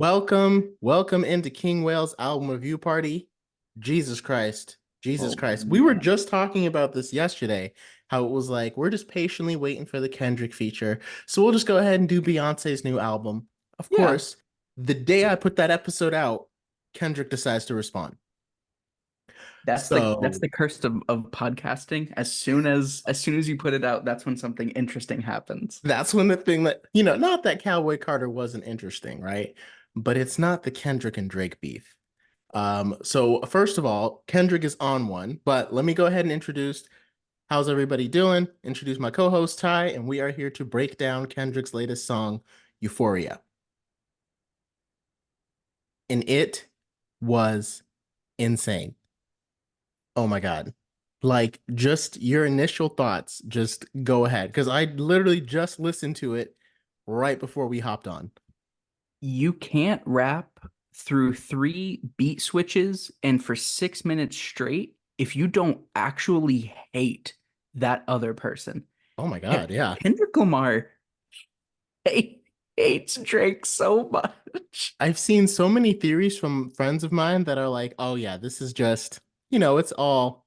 Welcome into King Whale's album review party. Jesus Christ. Jesus Oh Christ. We were man. just talking about this yesterday, how it was like, we're just patiently waiting for the Kendrick feature. So we'll just go ahead and do Beyonce's new album. Of Yeah. course, the day I put that episode out, Kendrick decides to respond. That's So the curse of podcasting. As soon as you put it out, that's when something interesting happens. that's when the thing that, not that Cowboy Carter wasn't interesting, right? But it's not the Kendrick and Drake beef. So first of all, Kendrick is on one, but let me go ahead and introduce how's everybody doing? Introduce my co-host Ty, and we are here to break down Kendrick's latest song, Euphoria. And it was insane. Oh my God. Like just your initial thoughts, just go ahead. Because I literally just listened to it right before we hopped on. You can't rap through three beat switches and for 6 minutes straight if you don't actually hate that other person. Oh my God, yeah. Kendrick Lamar hates Drake so much. I've seen so many theories from friends of mine that are like, oh yeah, this is just, it's all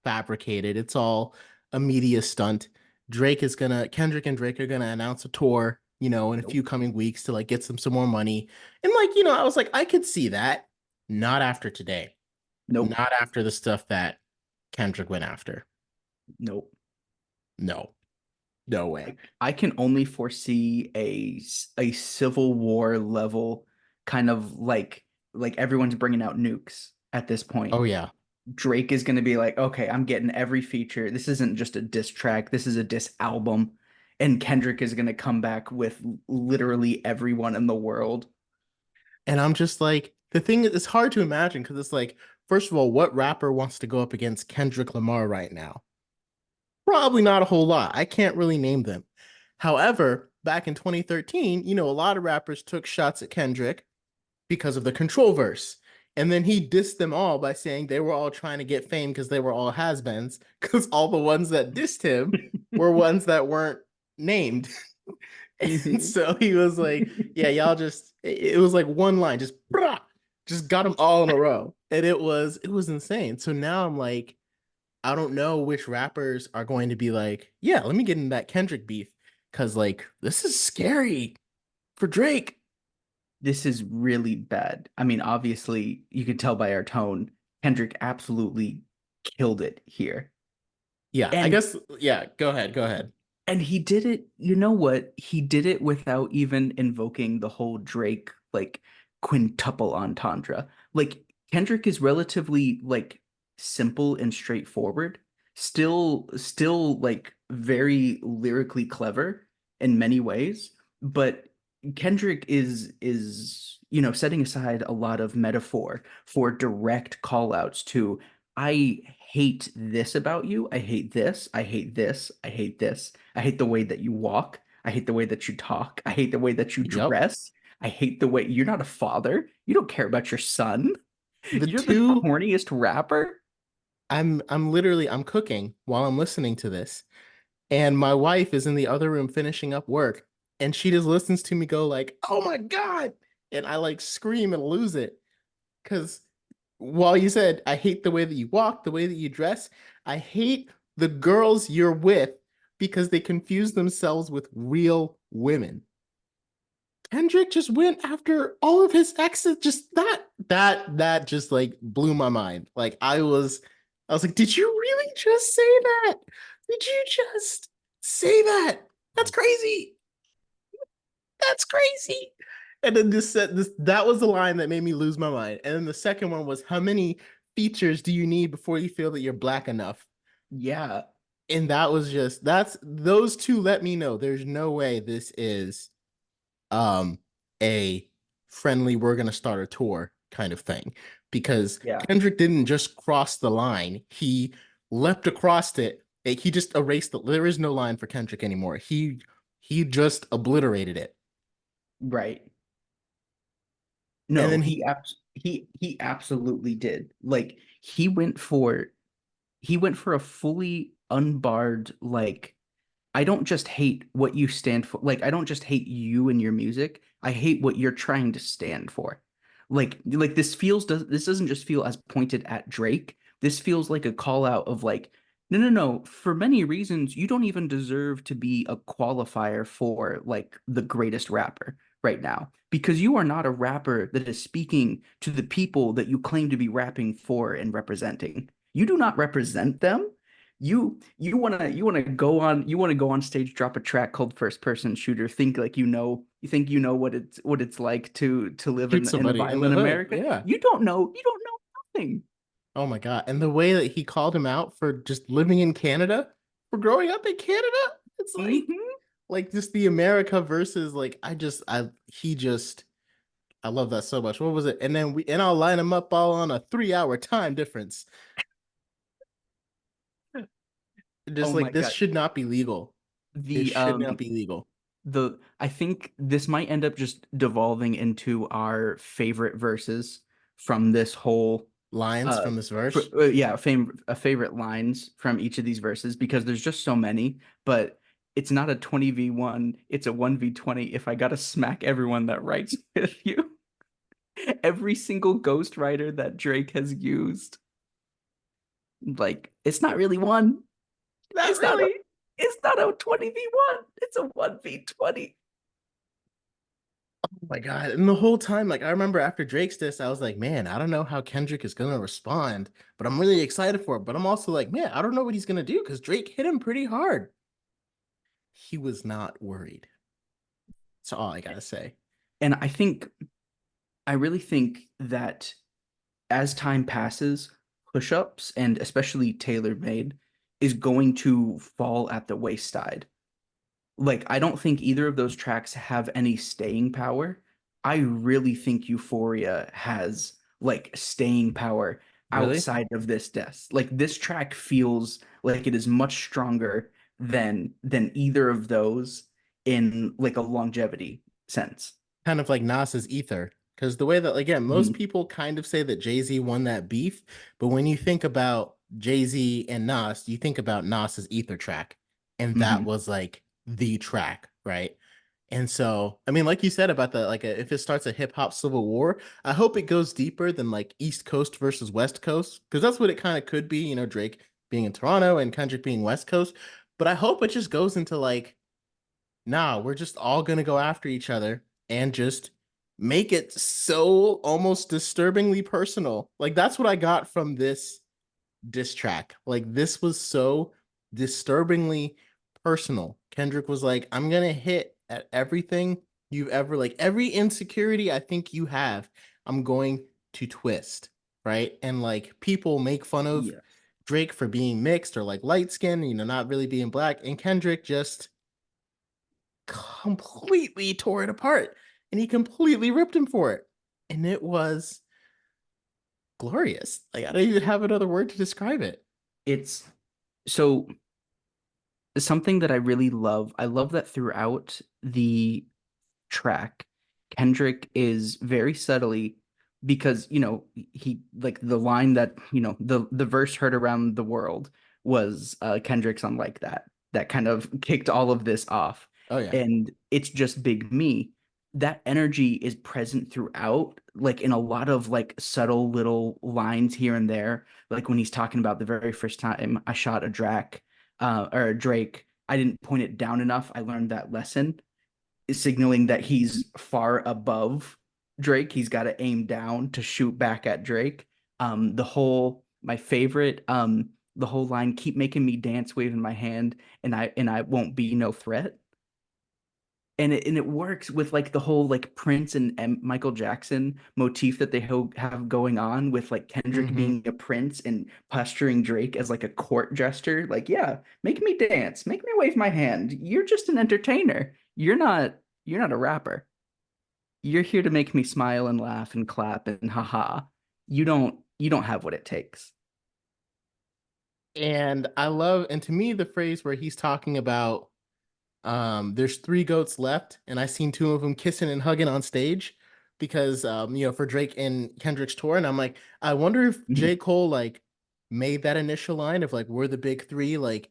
fabricated. It's all a media stunt. Kendrick and Drake are gonna announce a tour, in a Nope. few coming weeks to like get some more money. And like, I was like, I could see that. Not after today. Nope. Not after the stuff that Kendrick went after. Nope. No, no way. I can only foresee a civil war level kind of like everyone's bringing out nukes at this point. Oh yeah. Drake is going to be like, okay, I'm getting every feature. This isn't just a diss track. This is a diss album. And Kendrick is going to come back with literally everyone in the world. And I'm just like, the thing is, it's hard to imagine because it's like, first of all, what rapper wants to go up against Kendrick Lamar right now? Probably not a whole lot. I can't really name them. However, back in 2013, a lot of rappers took shots at Kendrick because of the Control verse. And then he dissed them all by saying they were all trying to get fame because they were all has-beens, because all the ones that dissed him were ones that weren't named. And Mhm. so he was like, yeah, y'all just it was like one line, just brah, just got them all in a row. And it was insane. So now I'm like, I don't know which rappers are going to be like, yeah, let me get in that Kendrick beef. Cause like this is scary for Drake. This is really bad. I mean, obviously, you can tell by our tone, Kendrick absolutely killed it here. Yeah, I And guess, yeah, go ahead, go ahead. And he did it, you know what? He did it without even invoking the whole Drake like quintuple entendre. Like Kendrick is relatively like simple and straightforward, still like very lyrically clever in many ways, but Kendrick is setting aside a lot of metaphor for direct call outs to I hate this about you. I hate this. I hate this. I hate this. I hate the way that you walk. I hate the way that you talk. I hate the way that you Yep. dress. I hate the way you're not a father. You don't care about your son. The You're the two corniest rapper. I'm cooking while I'm listening to this, and my wife is in the other room finishing up work, and she just listens to me go like, "Oh my God." And I like scream and lose it. Because while you said, I hate the way that you walk, the way that you dress, I hate the girls you're with because they confuse themselves with real women. Kendrick just went after all of his exes. Just that just like blew my mind. Like I was like, did you really just say that? Did you just say that? That's crazy. That's crazy. And then this that was the line that made me lose my mind. And then the second one was, how many features do you need before you feel that you're black enough? Yeah. And that was just that's those two let me know there's no way this is um a friendly we're gonna start a tour kind of thing. Because Yeah. Kendrick didn't just cross the line, he leapt across it. He just erased there is no line for Kendrick anymore. He just obliterated it. Right. And No, then he absolutely did. Like he went for a fully unbarred like I don't just hate what you stand for. Like, I don't just hate you and your music. I hate what you're trying to stand for. Like this doesn't just feel as pointed at Drake. This feels like a call out of like, no, no, no. For many reasons, you don't even deserve to be a qualifier for like the greatest rapper right now because you are not a rapper that is speaking to the people that you claim to be rapping for and representing. You do not represent them. You want to go on stage, drop a track called First Person Shooter, think like you think you know what it's like to live Shoot in a somebody in the violent hood. America. Yeah. You don't know nothing. Oh my God. And the way that he called him out for just living in Canada, for growing up in Canada, it's Hmm. like just the America versus like he just I love that so much. What was it? And I'll line them up all on a 3 hour time difference. Just Oh like my this God. should not be legal. It The should not be legal. I think this might end up just devolving into our favorite verses from this whole Lines from this verse. yeah, favorite lines from each of these verses because there's just so many, but it's not a 20v1, it's a 1v20 if I gotta smack everyone that writes with you. Every single ghostwriter that Drake has used, like it's not really one. Not It's not a really. it's not a 20v1, it's a 1v20. Oh my God. And the whole time, like I remember after Drake's diss, I was like, man, I don't know how Kendrick is gonna respond, but I'm really excited for it. But I'm also like, man, I don't know what he's gonna do because Drake hit him pretty hard. He was not worried. That's all I gotta say. And I really think that as time passes, push-ups and especially Taylor Made is going to fall at the wayside. Like, I don't think either of those tracks have any staying power. I really think Euphoria has like staying power Really? outside of this death. Like this track feels like it is much stronger than either of those in like a longevity sense. Kind of like Nas's Ether. Because the way that, again, most Mhm. people kind of say that Jay-Z won that beef, but when you think about Jay-Z and Nas, you think about Nas's Ether track. And that Mhm. was like the track, right? And so, I mean, like you said about the if it starts a hip hop civil war, I hope it goes deeper than like East Coast versus West Coast, because that's what it kind of could be, Drake being in Toronto and Kendrick being West Coast. But I hope it just goes into like, nah, we're just all gonna go after each other and just make it so almost disturbingly personal. Like that's what I got from this diss track. Like this was so disturbingly personal. Kendrick was like, I'm gonna hit at everything you've ever like every insecurity I think you have, I'm going to twist. Right. And like people make fun of Yeah. Drake for being mixed or like light skin, not really being black. And Kendrick just completely tore it apart and he completely ripped him for it. And it was glorious. Like I don't even have another word to describe it. It's so something that I really love. I love that throughout the track, Kendrick is very subtly because he like the line that the verse heard around the world was Kendrick's unlike that kind of kicked all of this off, Oh yeah. and it's just big me. That energy is present throughout, like in a lot of like subtle little lines here and there. Like when he's talking about the very first time I shot a or a Drake, I didn't point it down enough. I learned that lesson, signaling that he's far above Drake. He's got to aim down to shoot back at Drake. My favorite, the whole line, keep making me dance, waving my hand, and I won't be no threat. And it works with like the whole like Prince and Michael Jackson motif that they have going on with like Kendrick Mm-hmm. being a prince and posturing Drake as like a court jester. Like, yeah, make me dance, make me wave my hand. You're just an entertainer. You're not a rapper. You're here to make me smile and laugh and clap and haha. You don't have what it takes. And I love, and to me, the phrase where he's talking about there's three goats left, and I seen two of them kissing and hugging on stage because for Drake and Kendrick's tour, and I'm like, I wonder if Mhm. J. Cole like made that initial line of like we're the big three, like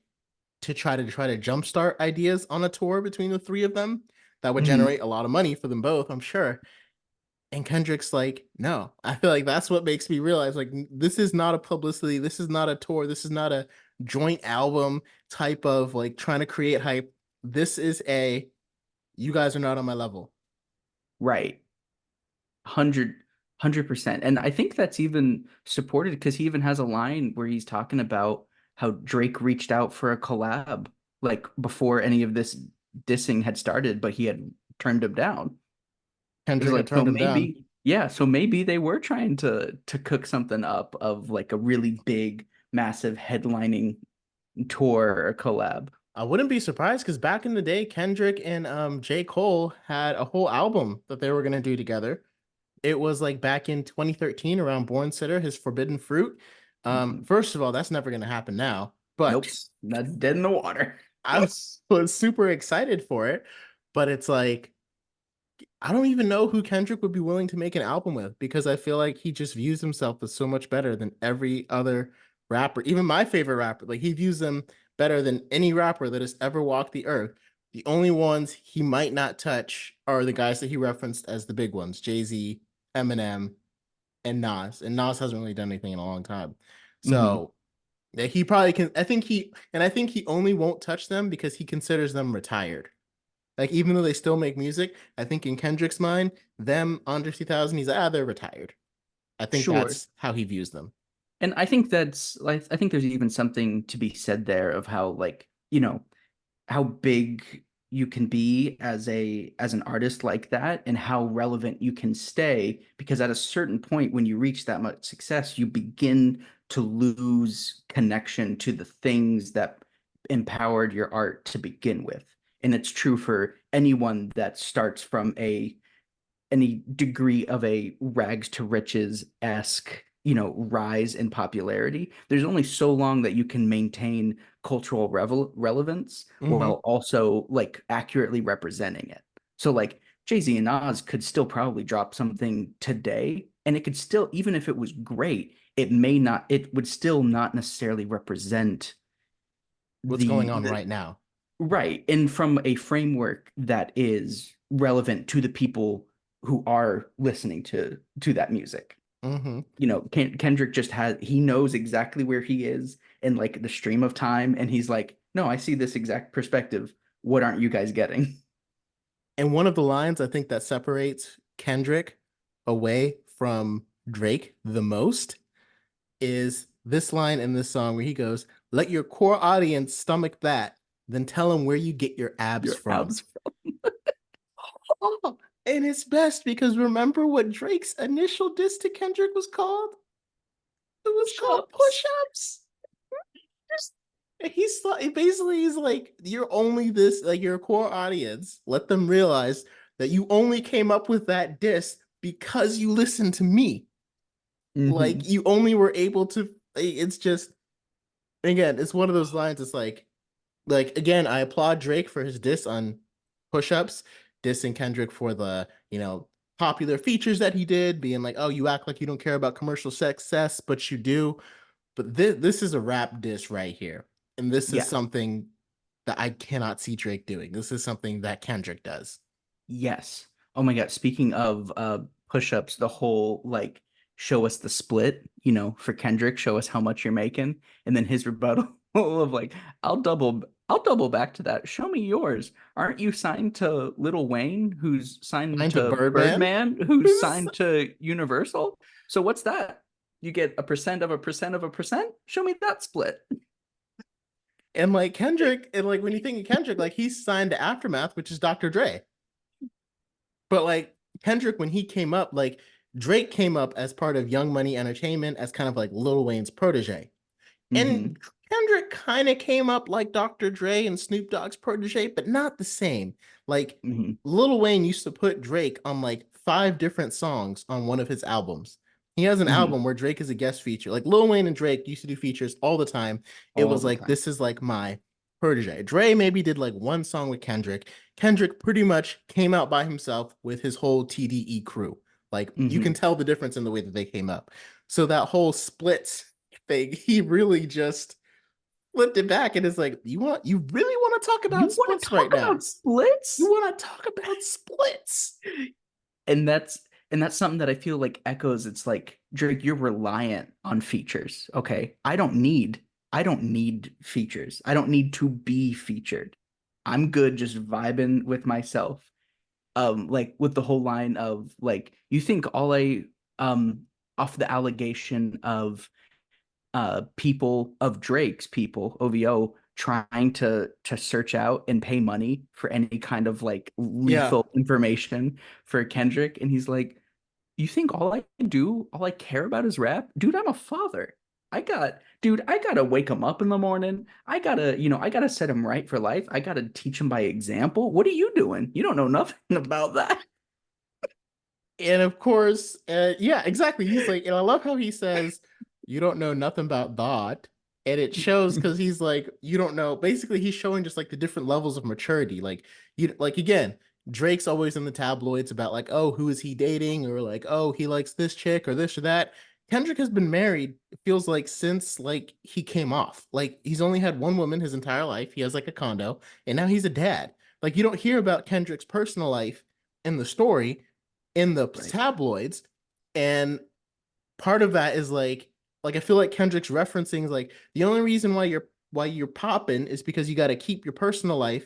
to try to jumpstart ideas on a tour between the three of them that would Hmm. generate a lot of money for them both, I'm sure. And Kendrick's like, no. I feel like that's what makes me realize like this is not a publicity, this is not a tour, this is not a joint album type of like trying to create hype. This is a you guys are not on my level. Right. 100%. And I think that's even supported because he even has a line where he's talking about how Drake reached out for a collab like before any of this dissing had started, but he had turned him down. It's Kendrick had like, so turned him down. maybe, yeah, so maybe they were trying to cook something up of like a really big, massive headlining tour or collab. I wouldn't be surprised because back in the day, Kendrick and J. Cole had a whole album that they were gonna do together. It was like back in 2013 around Born Sitter, his Forbidden Fruit. Mhm. First of all, that's never gonna happen now. But Nope, that's dead in the water. I was super excited for it. But it's like I don't even know who Kendrick would be willing to make an album with because I feel like he just views himself as so much better than every other rapper, even my favorite rapper. Like he views them better than any rapper that has ever walked the earth. The only ones he might not touch are the guys that he referenced as the big ones, Jay-Z, Eminem, and Nas. And Nas hasn't really done anything in a long time. Hmm. So yeah, he probably can. I think he only won't touch them because he considers them retired. Like even though they still make music, I think in Kendrick's mind, them under 2000, he's they're retired. I think Sure. that's how he views them. And I think that's like I think there's even something to be said there of how like, how big you can be as an artist like that and how relevant you can stay because at a certain point when you reach that much success, you begin to lose connection to the things that empowered your art to begin with. And it's true for anyone that starts from any degree of a rags to riches esque rise in popularity. There's only so long that you can maintain cultural relevance Hmm. while also like accurately representing it. So like Jay-Z and Nas could still probably drop something today and it could still, even if it was great, it would still not necessarily represent What's going on the right now? right. And from a framework that is relevant to the people who are listening to that music. Hmm. Kendrick just he knows exactly where he is in like the stream of time and he's like, "No, I see this exact perspective. What aren't you guys getting?" And one of the lines I think that separates Kendrick away from Drake the most is this line in this song where he goes, "Let your core audience stomach that, then tell them where you get your abs Your from." abs. Oh, and it's best because remember what Drake's initial diss to Kendrick was called? It was called Push-ups. push-ups. Basically he's like, you're only this, like your core audience. Let them realize that you only came up with that diss because you listened to me. Like Hmm. you only were able to. It's just again, it's one of those lines. It's like again, I applaud Drake for his diss on push-ups, dissing Kendrick for the popular features that he did, being like, oh, you act like you don't care about commercial success, but you do. But this is a rap diss right here. And this is Yeah. something that I cannot see Drake doing. This is something that Kendrick does. Yes. Oh my God. Speaking of push-ups, the whole like show us the split, for Kendrick, show us how much you're making. And then his rebuttal of like, I'll double back to that. Show me yours. Aren't you signed to Lil Wayne, who's signed Signed to to Birdman. Birdman, who's signed to Universal? So what's that? You get a percent of a percent of a percent? Show me that split. And like Kendrick, and like when you think of Kendrick, like he's signed to Aftermath, which is Dr. Dre. But like Kendrick, when he came up, like Drake came up as part of Young Money Entertainment as kind of like Lil Wayne's protege. Hmm. And Kendrick kind of came up like Dr. Dre and Snoop Dogg's protege, but not the same. Like Hmm. Lil Wayne used to put Drake on like five different songs on one of his albums. He has an Hmm. album where Drake is a guest feature. Like Lil Wayne and Drake used to do features all the time. It All was the like time. this is like my protege. Dre maybe did like one song with Kendrick. Kendrick pretty much came out by himself with his whole TDE crew. Like you can Hmm. tell the difference in the way that they came up. So that whole split thing, he really just flipped it back and it's like, you really want to talk You about want to splits right talk now? about You splits? want to talk about splits? And that's something that I feel like echoes. It's like, Drake, you're reliant on features. Okay. I don't need features. I don't need to be featured. I'm good just vibing with myself. Like with the whole line of like, you think all I off the allegation of people of Drake's people, OVO, trying to search out and pay money for any kind of like Yeah. lethal information for Kendrick. And he's like, you think all I care about is rap? Dude, I'm a father. I gotta wake him up in the morning. I gotta set him right for life. I gotta teach him by example. What are you doing? You don't know nothing about that. And of course, yeah, exactly. He's like, and I love how he says, "You don't know nothing about God," and it shows because he's like, "You don't know." Basically, he's showing just like the different levels of maturity. Like like again, Drake's always in the tabloids about like, "Oh, who is he dating?" or like, "Oh, he likes this chick or this or that." Kendrick has been married. It feels like since like he came off. Like he's only had one woman his entire life. He has like a condo, and now he's a dad. Like you don't hear about Kendrick's personal life in the story in the Right. tabloids, and part of that is like I feel like Kendrick's referencing is like the only reason why you're popping is because you got to keep your personal life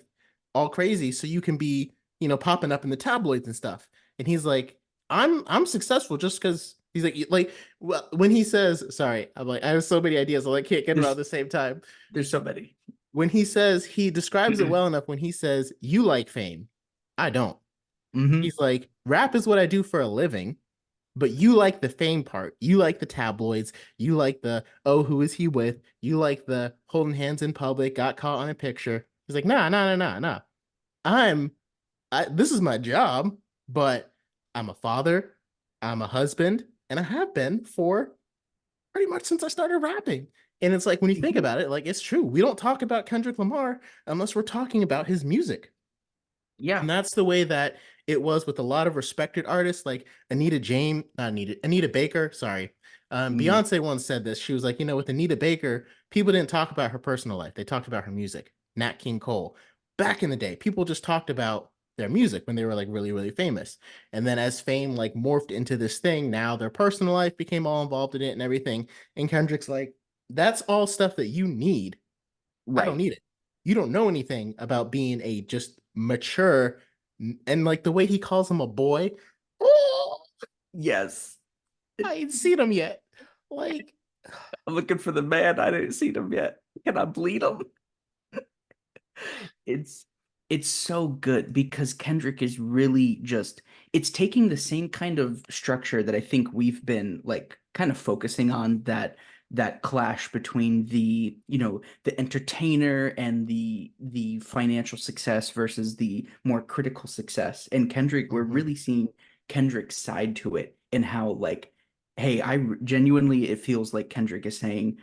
all crazy so you can be popping up in the tabloids and stuff. And he's like, I'm successful just because he's like well, when he says sorry, I'm like I have so many ideas so I can't get them out at There's the same time. there's so many. When he says he describes it well enough when he says you like fame, I don't. Hmm. He's like, rap is what I do for a living, but you like the fame part. You like the tabloids. You like the, oh, who is he with? You like the holding hands in public, got caught on a picture. He's like, nah, nah, nah, nah, nah. This is my job, but I'm a father, I'm a husband, and I have been for pretty much since I started rapping. And it's like, when you think about it, like, it's true. We don't talk about Kendrick Lamar unless we're talking about his music. Yeah. And that's the way that it was with a lot of respected artists like Anita James, not Anita, Anita Baker. Sorry. Mm. Beyonce once said this. She was like, with Anita Baker, people didn't talk about her personal life. They talked about her music. Nat King Cole. Back in the day, people just talked about their music when they were like really, really famous. And then as fame like morphed into this thing, now their personal life became all involved in it and everything. And Kendrick's like, that's all stuff that you need. I don't Right. need it. You don't know anything about being a just mature and like the way he calls him a boy. Oh, Yes. I ain't seen him yet. Like, I'm looking for the man. I didn't see him yet. Can I bleed him? It's it's so good because Kendrick is really just it's taking the same kind of structure that I think we've been like kind of focusing on, that clash between the entertainer and the financial success versus the more critical success. And Kendrick, we're mhm. really seeing Kendrick's side to it, and how like, hey, genuinely, it feels like Kendrick is saying,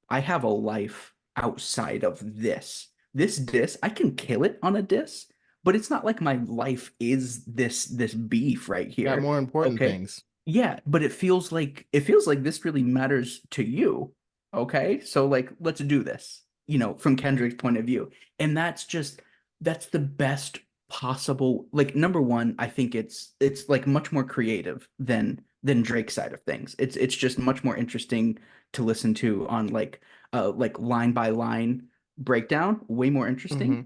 I have a life outside of this. This diss, I can kill it on a diss, but it's not like my life is this beef right Got here. more important Okay. things. Yeah, but it feels like this really matters to you. Okay? So like, let's do this, from Kendrick's point of view. And that's the best possible, like, number one, I think it's like much more creative than Drake's side of things. It's just much more interesting to listen to on like line by line breakdown, way more interesting. Hmm.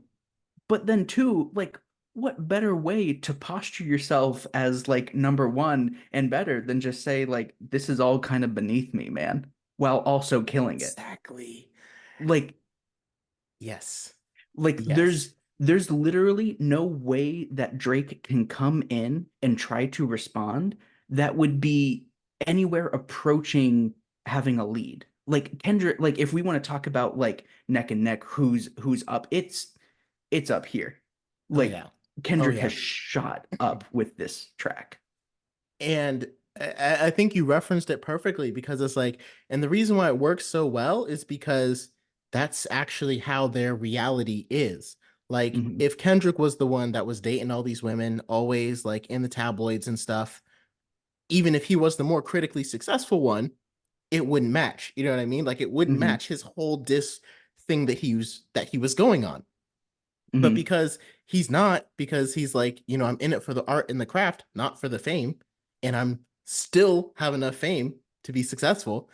But then two, like, what better way to posture yourself as like number one and better than just say like, this is all kind of beneath me, man, while also killing it. Exactly. Like Yes. like Yes. there's literally no way that Drake can come in and try to respond that would be anywhere approaching having a lead. Like Kendrick, like if we want to talk about like neck and neck, who's up, it's up here. Oh Like yeah. Oh Kendrick has yeah. shot up with this track. And I think you referenced it perfectly because it's like, and the reason why it works so well is because that's actually how their reality is. Like, Mhm. if Kendrick was the one that was dating all these women, always like in the tabloids and stuff, even if he was the more critically successful one, it wouldn't match. You know what I mean? Like, it wouldn't Mhm. match his whole diss thing that he was going on. But Hmm. because he's like, I'm in it for the art and the craft, not for the fame, and I'm still have enough fame to be successful.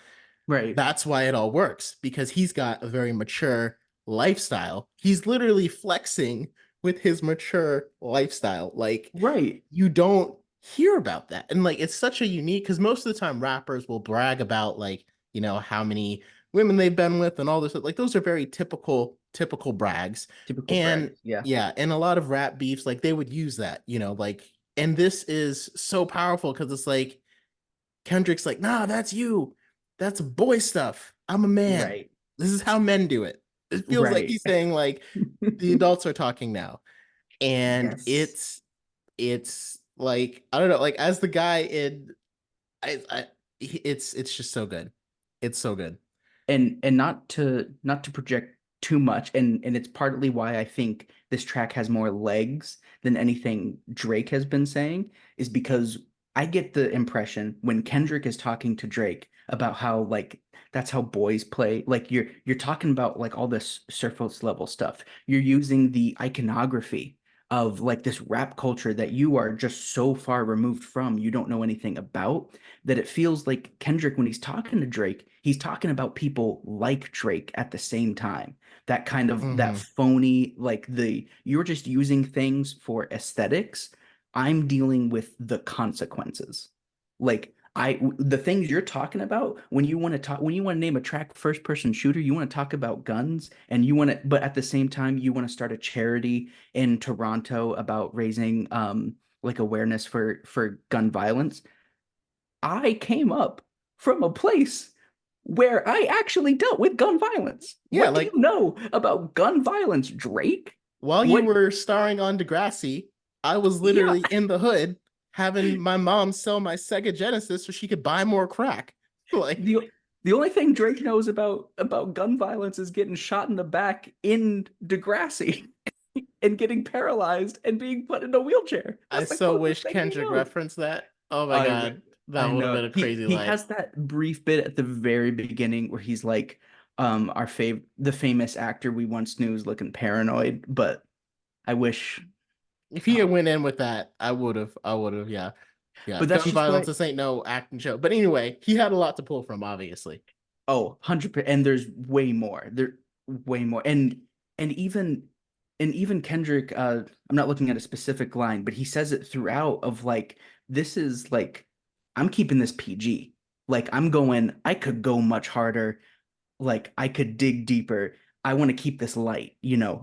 Right. That's why it all works because he's got a very mature lifestyle. He's literally flexing with his mature lifestyle. Like, Right. you don't hear about that. And like, it's such a unique, because most of the time rappers will brag about, like, how many women they've been with and all this. Like, those are very typical brags. Typical And brags. Yeah. yeah, and a lot of rap beefs, like, they would use that, like, and this is so powerful because it's like, Kendrick's like, nah, that's you. That's boy stuff. I'm a man. Right. This is how men do it. It feels like Right. he's saying, like, the adults are talking now. And Yes. it's like, I don't know, like, as the guy in, I it's just so good. It's so good. And not to project too much, and it's partly why I think this track has more legs than anything Drake has been saying, is because I get the impression when Kendrick is talking to Drake about how like that's how boys play, like you're talking about like all this surface level stuff, you're using the iconography of like this rap culture that you are just so far removed from, you don't know anything about, that it feels like Kendrick, when he's talking to Drake, he's talking about people like Drake at the same time. That kind of that Hmm. phony, like the you're just using things for aesthetics. I'm dealing with the consequences. Like the things you're talking about when you want to talk, when you want to name a track first person shooter, you want to talk about guns and you want to, but at the same time, you want to start a charity in Toronto about raising like awareness for gun violence. I came up from a place where I actually dealt with gun violence. Yeah, What do you like, know about gun violence, Drake? while you What? were starring on Degrassi, I was Yeah, literally in the hood having my mom sell my Sega Genesis so she could buy more crack. Like, the the only thing Drake knows about gun violence is getting shot in the back in Degrassi and getting paralyzed and being put in a wheelchair. I That's the so closest wish thing he Kendrick knows. referenced that. Oh my I God. That I would have know. been a He crazy he line. has that brief bit at the very beginning where he's like, our the famous actor we once knew is looking paranoid, but I wish. If he had Oh, went in with that, I would have, yeah. Yeah. but that's Gun just violence, what. this ain't no acting show. But anyway, he had a lot to pull from, obviously. Oh, 100%. And there's way more. There way more. And even Kendrick, I'm not looking at a specific line, but he says it throughout of like, this is like, I'm keeping this PG. Like I could go much harder. Like I could dig deeper. I want to keep this light,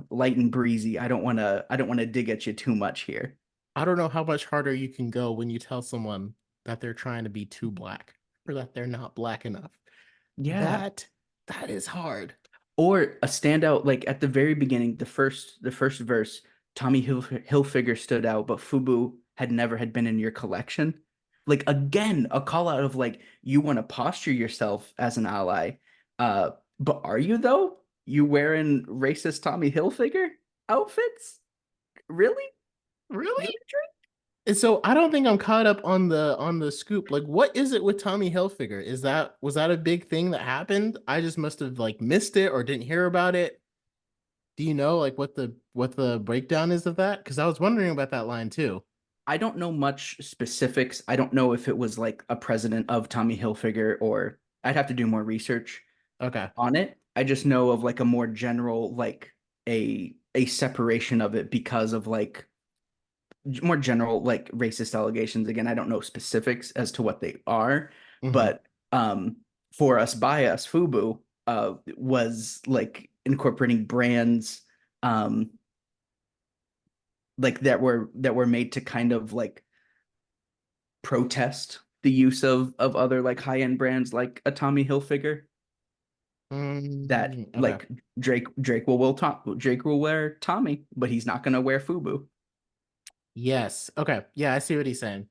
light and breezy. I don't want to dig at you too much here. I don't know how much harder you can go when you tell someone that they're trying to be too black or that they're not black enough. Yeah. That that is hard. Or a standout, like at the very beginning, the first verse, Tommy Hilfiger stood out, but Fubu had been in your collection. Like again, a call out of like you want to posture yourself as an ally. Uh, but are you though? You wearing racist Tommy Hilfiger outfits? Really? Really? Really, Drake? And so I don't think I'm caught up on the scoop. Like, what is it with Tommy Hilfiger? Was that a big thing that happened? I just must have like missed it or didn't hear about it. Do you know like what the breakdown is of that? Because I was wondering about that line too. I don't know much specifics. I don't know if it was like a president of Tommy Hilfiger, or I'd have to do more research Okay. on it. I just know of like a more general, like a separation of it because of like more general like racist allegations. Again, I don't know specifics as to what they are, Hmm. but for us by us, Fubu was like incorporating brands um like that were made to kind of like protest the use of other like high-end brands like a Tommy Hilfiger, that Okay. like Drake will wear Tommy, but he's not gonna wear Fubu. Yes. Okay. Yeah, I see what he's saying.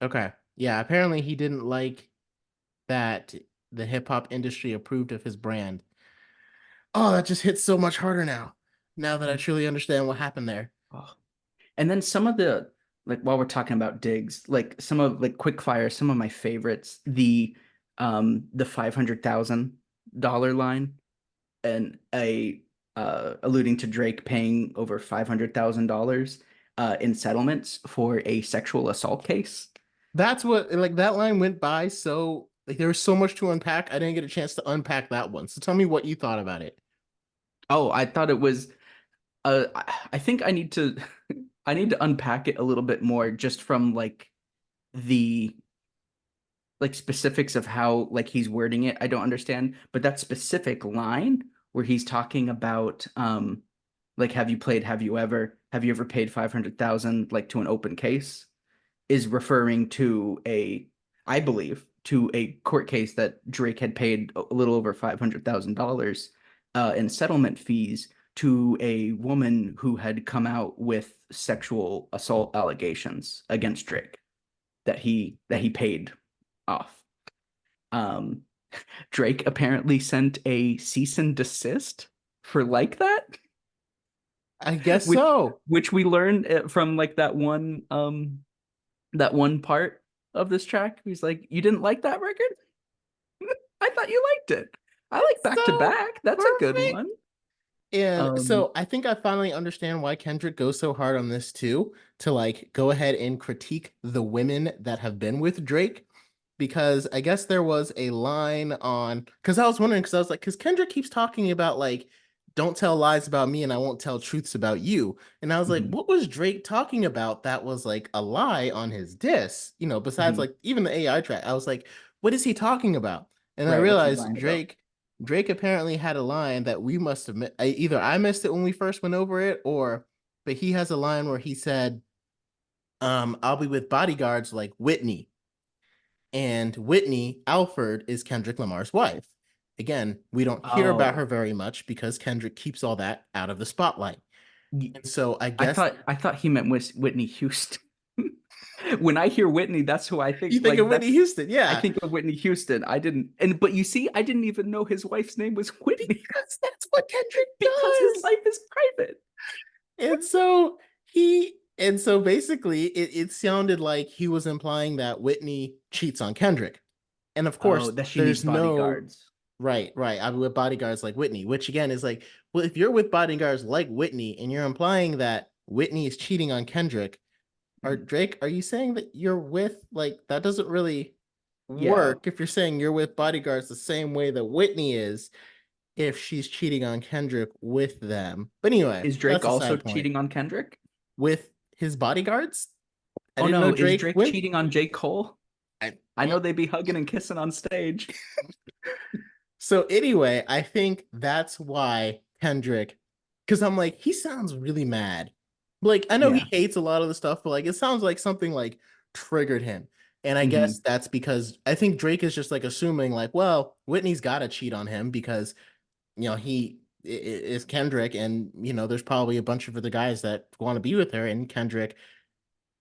Okay. Yeah, apparently he didn't like that the hip hop industry approved of his brand. Oh, that just hits so much harder now. Now that I truly understand what happened there. Oh. And then some of the, like while we're talking about digs, like some of like quick fire, some of my favorites, the $500,000 line. and a alluding to Drake paying over $500,000 in settlements for a sexual assault case. That's what like that line went by so like there was so much to unpack. I didn't get a chance to unpack that one. So tell me what you thought about it. Oh, I thought it was I think I need to I need to unpack it a little bit more just from like the like specifics of how like he's wording it. I don't understand, but that specific line where he's talking about like have you ever paid 500,000 like to an open case is referring to a I believe to a court case that Drake had paid a little over $500,000 in settlement fees to a woman who had come out with sexual assault allegations against Drake that he paid off. Um, Drake apparently sent a cease and desist for like that, I guess which so. which we learned from like that one part of this track. He's like, "You didn't like that record? I thought you liked it. I like It's Back to so Back. That's a good perfect. one." And Um, so I think I finally understand why Kendrick goes so hard on this too, to like go ahead and critique the women that have been with Drake. Because I guess there was a line on, because I was wondering, because I was like, because Kendrick keeps talking about like, don't tell lies about me and I won't tell truths about you. And I was like, mhm, what was Drake talking about that was like a lie on his diss? You know, besides mhm. like even the AI track, I was like, what is he talking about? And I Right, what's he realized lying about? Drake apparently had a line that we must have either I missed it when we first went over it, or but he has a line where he said, I'll be with bodyguards like Whitney. And Whitney Alford is Kendrick Lamar's wife. Again, we don't hear about her Oh, very much because Kendrick keeps all that out of the spotlight. y- And so I I guess thought I thought he meant Whitney Houston. When I hear Whitney, that's who I you think. think of Like Whitney that's Houston, I yeah, think of Whitney Houston. I didn't, and but you see, I didn't even know his wife's name was Whitney because that's what Kendrick because his does. life is private. And so basically it sounded like he was implying that Whitney cheats on Kendrick. And of Oh, course, that she needs there's no bodyguards. right. I'm with bodyguards like Whitney, which again is like, well, if you're with bodyguards like Whitney and you're implying that Whitney is cheating on Kendrick, or Mhm. Drake, are you saying that you're with like that doesn't really Yeah. work if you're saying you're with bodyguards the same way that Whitney is if she's cheating on Kendrick with them. But anyway, Is Drake that's a also side point. cheating on Kendrick? With his bodyguards, I Oh didn't know no, is Drake Drake went. cheating on J. Cole? I, I know they be hugging and kissing on stage. So anyway, I think that's why Kendrick, because I'm like, he sounds really mad. Like, I know he Yeah. hates a lot of the stuff, but like it sounds like something like triggered him. And I guess Hmm. that's because I think Drake is just like assuming, like, well, Whitney's gotta cheat on him because, he is Kendrick, and there's probably a bunch of other guys that want to be with her, and Kendrick,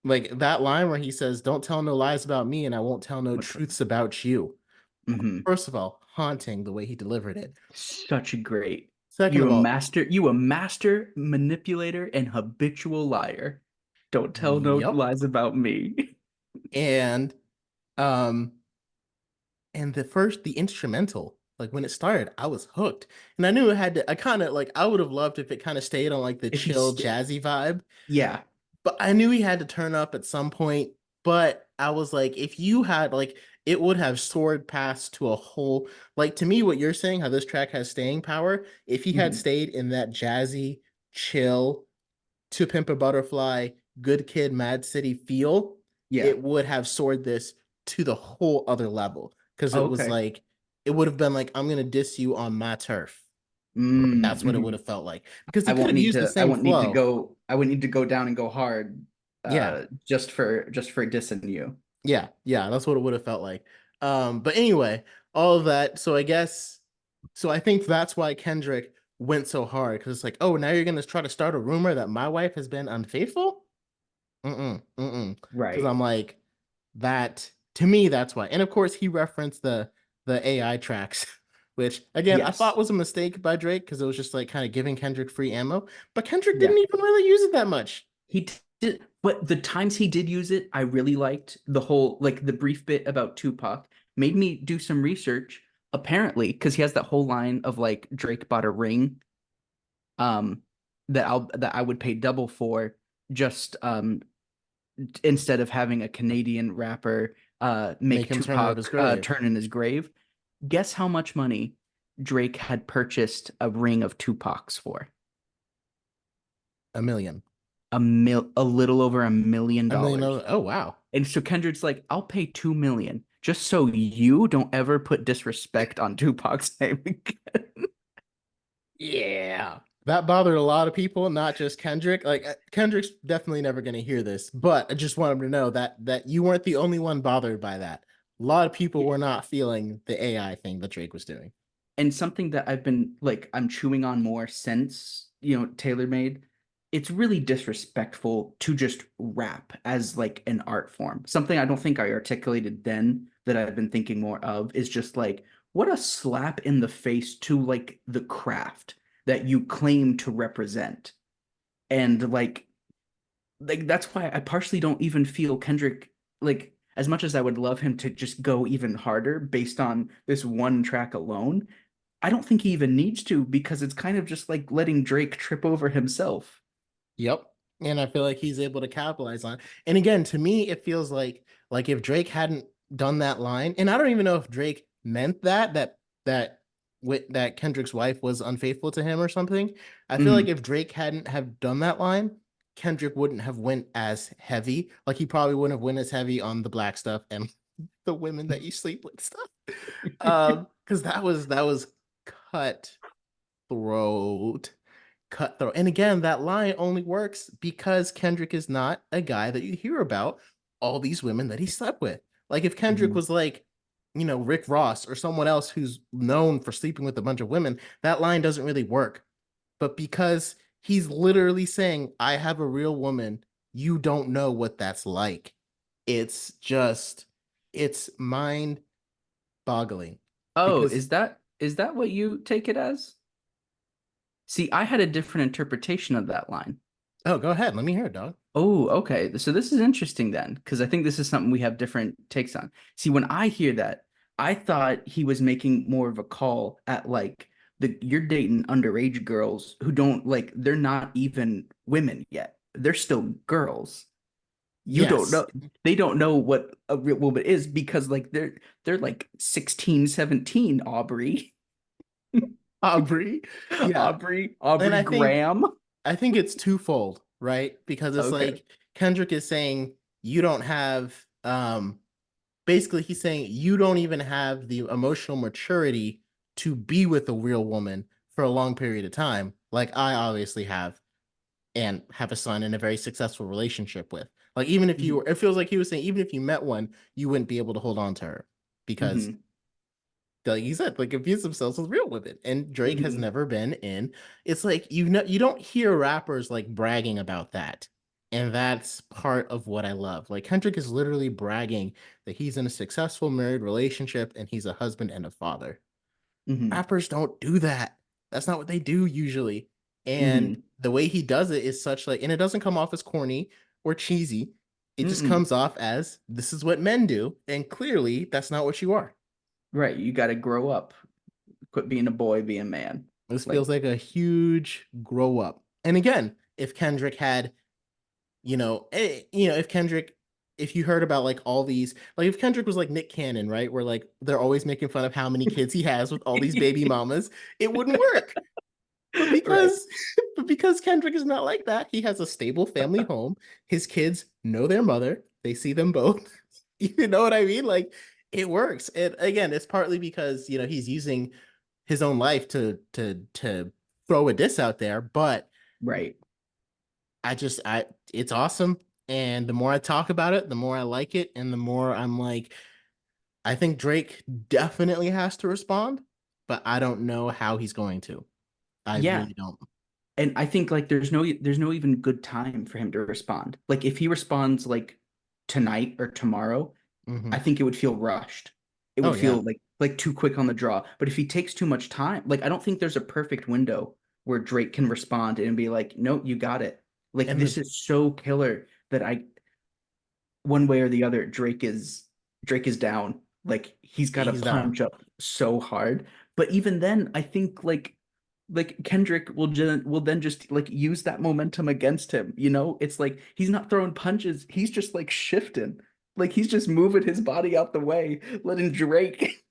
like that line where he says, don't tell no lies about me, and I won't tell no truths about you. Hmm. First of all, haunting the way he delivered it. Such a great. Second of all, You a master manipulator and habitual liar. Don't tell no yep. lies about me. And um the instrumental, like when it started, I was hooked. And I knew it had to I kind of like I would have loved if it kind of stayed on like the If chill he's jazzy vibe, yeah. but I knew he had to turn up at some point. But I was like, if you had like it would have soared past to a whole like to me what you're saying, how this track has staying power, if he had Mhm. stayed in that jazzy, chill, To Pimp a Butterfly, Good Kid, Mad City feel, Yeah. it would have soared this to the whole other level. Because it was Okay. like, it would have been like, I'm gonna diss you on my turf. That's what it would Mm-hmm. have felt like. Because he could have used the I same won't need to flow. go I would need to go down and go hard Yeah, just for dissing you. yeah, that's what it would have felt like. But anyway, all of that. So I think that's why Kendrick went so hard because it's like, oh, now you're gonna try to start a rumor that my wife has been unfaithful? Mm-mm. Because Right. I'm like, that to me, that's why. And of course, he referenced the AI tracks, which again I thought Yes. was a mistake by Drake because it was just like kind of giving Kendrick free ammo. But Kendrick Yeah. didn't even really use it that much. He did, but the times he did use it, I really liked the whole, like the brief bit about Tupac made me do some research Apparently, because he has that whole line of like Drake bought a ring, um, that I would pay double for just instead of having a Canadian rapper Make make him turn out of Tupac his grave. turn in his grave. Guess how much money Drake had purchased a ring of Tupac's for? A million. A little over $1 million. A million. Oh wow. And so Kendrick's like, I'll pay 2 million just so you don't ever put disrespect on Tupac's name again. Yeah. That bothered a lot of people, not just Kendrick. Like Kendrick's definitely never going to hear this, but I just want him to know that you weren't the only one bothered by that. A lot of people were not feeling the AI thing that Drake was doing. And something that I've been like I'm chewing on more since, Taylor Made, it's really disrespectful to just rap as like an art form. Something I don't think I articulated then that I've been thinking more of is just like what a slap in the face to like the craft that you claim to represent. And like that's why I partially don't even feel Kendrick, like as much as I would love him to just go even harder based on this one track alone. I don't think he even needs to because it's kind of just like letting Drake trip over himself. Yep. And I feel like he's able to capitalize on it. And again, to me, it feels like if Drake hadn't done that line, and I don't even know if Drake meant that Kendrick's wife was unfaithful to him or something. I feel like Mhm. if Drake hadn't have done that line, Kendrick wouldn't have went as heavy. Like he probably wouldn't have went as heavy on the black stuff and the women that you sleep with stuff. Because that was cutthroat cutthroat. And again, that line only works because Kendrick is not a guy that you hear about all these women that he slept with. Like if Kendrick Mhm. was like, Rick Ross or someone else who's known for sleeping with a bunch of women, that line doesn't really work. But because he's literally saying, I have a real woman, you don't know what that's like. It's just, it's mind boggling Oh, because, is that what you take it as? See, I had a different interpretation of that line. oh, go ahead. Let me hear it, dog. Oh, okay. So this is interesting then, because I think this is something we have different takes on. See, when I hear that, I thought he was making more of a call at like the you're dating underage girls who don't like they're not even women yet. They're still girls. You don't Yes. know they don't know what a real woman is because like they're like 16, 17, Aubrey. Aubrey. Yeah. And Aubrey I think Graham. I think it's twofold, right? Because it's Okay. like Kendrick is saying you don't have basically he's saying you don't even have the emotional maturity to be with a real woman for a long period of time, like I obviously have and have a son in a very successful relationship with. Like even if you Hmm. were, it feels like he was saying even if you met one, you wouldn't be able to hold on to her because Hmm. like you said, like confuse themselves with real women. And Drake has Hmm. never been in. It's like you don't hear rappers like bragging about that. And that's part of what I love. Like Kendrick is literally bragging that he's in a successful married relationship and he's a husband and a father. Hmm. Rappers don't do that. That's not what they do usually. And Hmm. the way he does it is such like, and it doesn't come off as corny or cheesy. It just Mm-mm. comes off as this is what men do. And clearly that's not what you are. Right. You got to grow up. Quit being a boy, be a man. This Like, feels like a huge grow up. And again, if Kendrick had, if Kendrick, if you heard about like all these, like if Kendrick was like Nick Cannon, right, where like they're always making fun of how many kids he has with all these baby mamas, it wouldn't work. But right. because, but because Kendrick is not like that, he has a stable family home. His kids know their mother. They see them both. You know what I mean? Like it works. And again, it's partly because he's using his own life to throw a diss out there, but Right. I it's awesome. And the more I talk about it, the more I like it, and the more I'm like, I think Drake definitely has to respond, but I don't know how he's going to. I Yeah. really don't. And I think like there's no even good time for him to respond. Like if he responds like tonight or tomorrow, Hmm. I think it would feel rushed. It Oh would yeah. feel like too quick on the draw. But if he takes too much time, like I don't think there's a perfect window where Drake can respond and be like, "No, you got it." Like And this the is so killer that I one way or the other Drake is down. Like he's got to He's done. punch up so hard. But even then, I think like Kendrick will then just like use that momentum against him. You know, it's like he's not throwing punches. He's just like shifting. Like he's just moving his body out the way, letting Drake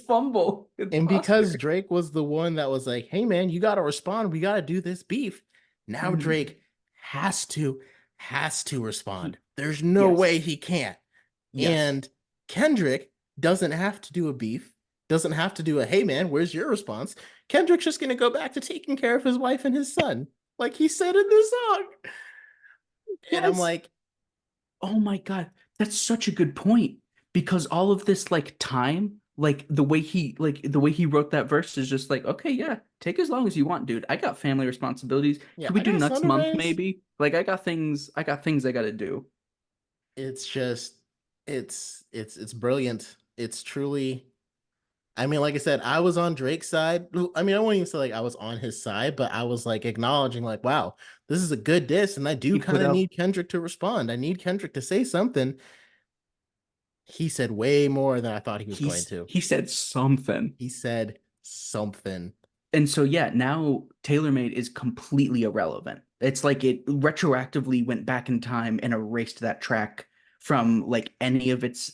fumble his And because posture. Drake was the one that was like, hey man, you gotta respond. We gotta do this beef. Now Mhm. Drake has to, has to respond. There's no way Yes. he can't. Yes. And Kendrick doesn't have to do a beef, doesn't have to do a hey man, where's your response? Kendrick's just gonna go back to taking care of his wife and his son, like he said in the song. And I'm Yes. like, Oh my God. That's such a good point because all of this like time, like the way he wrote that verse is just like, okay, yeah, take as long as you want, dude. I got family responsibilities. yeah, Can we I do got a son next to month raise. maybe? Like I got things I gotta do. It's just, it's brilliant. It's truly, I mean, like I said, I was on Drake's side. I mean, I won't even say like I was on his side, but I was like acknowledging, like, wow, this is a good diss, and I do He kind put of out need Kendrick to respond. I need Kendrick to say something. He said way more than I thought he was going to. he said something. He said something. And so yeah, now TaylorMade is completely irrelevant. It's like it retroactively went back in time and erased that track from like any of its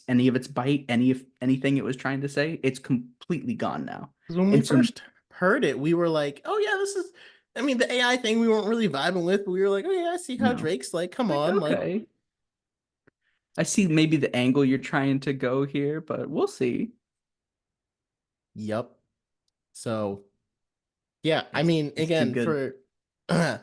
bite, any of anything it was trying to say. It's completely gone now. Because when we And so first heard it, we were like, oh yeah, this is. I mean, the AI thing we weren't really vibing with, but we were like, oh yeah, I see how no. Drake's like, come Like, on, like, okay. I see maybe the angle you're trying to go here, but we'll see. yep. So yeah, I It's mean, it's too again, good. for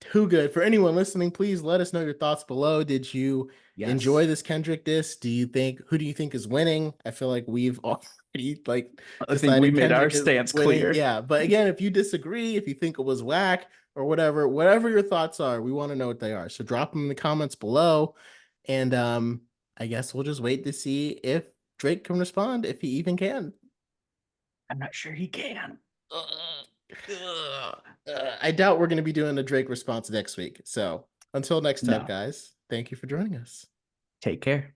too good. For anyone listening, please let us know your thoughts below. Did you enjoy Yes. this Kendrick diss? Do you think who do you think is winning? I feel like we've already like I think we decided made our Kendrick is stance winning. clear. Yeah, but again, if you disagree, if you think it was whack or whatever, whatever your thoughts are, we want to know what they are. So drop them in the comments below, and I guess we'll just wait to see if Drake can respond, if he even can. I'm not sure he can. Ugh. I doubt we're going to be doing a Drake response next week. So until next time, No. guys, thank you for joining us. Take care.